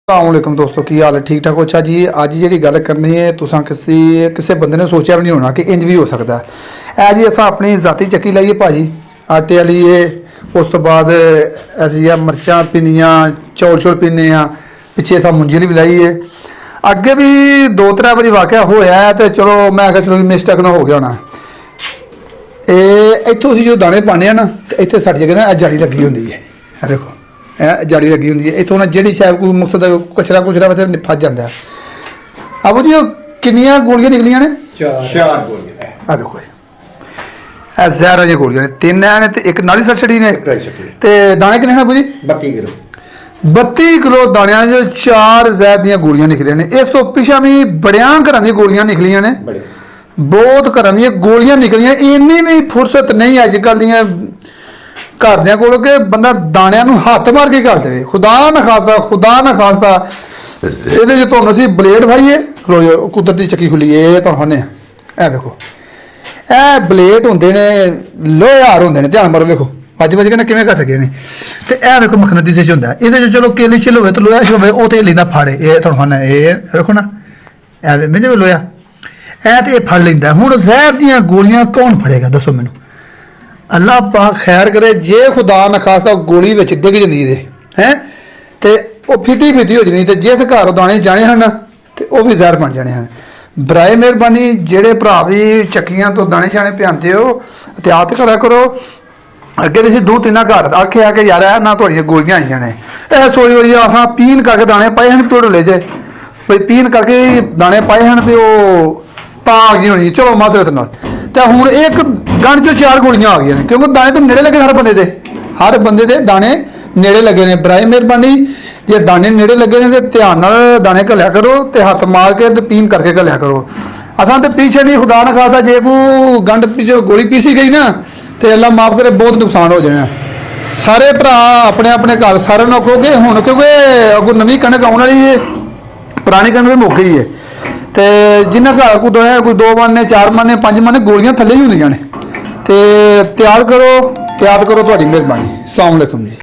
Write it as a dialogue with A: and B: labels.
A: अस्सलामुअलैकुम दोस्तों की हाल है ठीक ठाक हो। अच्छा जी अज जी गल करनी है तुसा किसी बंदे ने सोचा भी नहीं होना कि इंज भी हो सकता है। जी अस अपनी जाती चक्की लाइए भाजी आटे वाली है, उस तो बाद असी मिर्चा पीनिया चौल चौल पीने पिछे अस मुंजी भी लाई है। अगे भी 2-3 बारी वाकया होया है तो चलो मैं आखिया चलो मिसटेक ना हो गया होना। इतों अं जो दाने पाने ना तो इतने साड़ी जगह ना जाड़ी लगी होंगी है। देखो जाड़ी लगी होंगी है। इतों ना जी शायद कोई मकसद कचरा कुचरा फस जाता है। अब जी किनिया गोलियां निकलियां ने?
B: 4 गोलियां।
A: आ देखो जहर जी गोलियां ने 3 है तो एक नाली सट छड़ी ने। ते दाने किन्ने अबू जी? 32 किलो। 32 किलो दाणियां जो 4 जहर दी गोलियां निकलियां ने। इस तो पिछा भी बड़ियां घरां दी गोलियां निकलियां ने, बहुत घरां दी गोलियां निकलियां। इन्नी भी फुरसत नहीं अजकल दियां घरदियां कोल कि बंदा दाणियां नूं हत्थ मार के कर दे। खुदा ना खास्ता ਇਹਦੇ ਚ ਤੁਹਾਨੂੰ ਅਸੀਂ ਬਲੇਡ ਵਾਈਏ ਖਲੋ ਜਾ ਕੁਦਰਤੀ ਚੱਕੀ ਖੁੱਲੀ ਇਹ ਤੁਹਾਨੂੰ ਨੇ ਇਹ ਦੇਖੋ ਇਹ ਬਲੇਡ ਹੁੰਦੇ ਨੇ ਲੋਹਾਰ ਹੁੰਦੇ ਨੇ। ਧਿਆਨ ਮਾਰੋ ਵੇਖੋ ਵੱਜ ਕੇ ਨਾ ਕਿਵੇਂ ਕਰ ਸਕੇ ਨੇ। ਤੇ ਇਹ ਵੇਖੋ ਮਖਨਤੀ ਚ ਹੁੰਦਾ ਇਹਦੇ ਚ ਚਲੋ ਕੇਲੀ ਛਿਲ ਹੋਵੇ ਤੇ ਲੋਹਾ ਹੋਵੇ ਉਹ ਤੇ ਲੈਂਦਾ ਫਾੜੇ ਇਹ ਤੁਹਾਨੂੰ ਨੇ ਇਹ ਵੇਖੋ ਨਾ ਇਹ ਮੈਨੂੰ ਲੋਹਾ ਇਹ ਤੇ ਇਹ ਫੜ ਲੈਂਦਾ। ਹੁਣ ਜ਼ਹਿਰ ਦੀਆਂ ਗੋਲੀਆਂ ਕੌਣ ਫੜੇਗਾ ਦੱਸੋ ਮੈਨੂੰ? ਅੱਲਾਹ ਪਾਕ ਖੈਰ करे जे खुदा ना खास्ता गोली विच डिग जांदी है ते ਉਹ ਫਿੱਟੀ ਹੋ ਜਾਣੀ। ਤੇ ਜਿਸ ਘਰ ਦਾਣੇ ਜਾਣੇ ਹਨ ਤੇ ਉਹ ਵੀ ਜ਼ਹਿਰ ਬਣ ਜਾਣੇ ਹਨ। ਬਰਾਏ ਮਿਹਰਬਾਨੀ ਜਿਹੜੇ ਭਰਾ ਵੀ ਚੱਕੀਆਂ ਤੋਂ ਦਾਣੇ ਛਾਣੇ ਪਿਆਉਂਦੇ ਹੋ ਇhtiyਾਤ ਕਰਿਆ ਕਰੋ। ਅੱਗੇ ਤੁਸੀਂ 2-3 ਘਰ ਆਖਿਆ ਕਿ ਯਾਰ ਇਹ ਨਾ ਤੁਹਾਡੀਆਂ ਗੋਲੀਆਂ ਆਈਆਂ ਨੇ ਇਹ ਸੋਈ ਹੋਈ ਆਹਾਂ ਪੀਣ ਕਰਕੇ ਦਾਣੇ ਪਾਏ ਹਨ ਟੁੱਟ ਲੈ ਜੇ ਬਈ ਪੀਣ ਕਰਕੇ ਦਾਣੇ ਪਾਏ ਹਨ ਤੇ ਉਹ ਤਾਂ ਆ ਗਈ ਹੋਣੀ ਚਲੋ ਮਾਤਰਤ ਨਾਲ। ਤੇ ਹੁਣ ਇੱਕ ਗੰਢ 'ਚ 4 ਗੋਲੀਆਂ ਆ ਗਈਆਂ ਨੇ ਕਿਉਂਕਿ ਦਾਣੇ ਤਾਂ ਨੇੜੇ ਲੱਗੇ ਹਰ ਬੰਦੇ ਦੇ ਦਾਣੇ ਨੇੜੇ ਲੱਗੇ ਨੇ। ਬਰਾਏ ਮਿਹਰਬਾਨੀ ਜੇ दाने नेड़े लगे ने तो ध्यान नाल दाने घलिया करो तो हथ मार के तो पीन करके घलिया करो। असां तो पीछे नहीं खुदा ना खासा जे को गंढ पीछे गोली पीसी गई ना तो अल्लाह माफ करे बहुत नुकसान हो जाना। सारे भरा अपने अपने घर सारे नु कहोगे हुण क्योंकि अगों नवीं कणक आउण वाली है पुरानी कणक भी मुक गई है। तो जिन्हें घर कोई 2 मन 4 मन 5 मन गोलियां थल्ले ही होंदियां ने। तो त्याग करो तुहाडी मेहरबानी। अस्सलाम वालेकुम जी।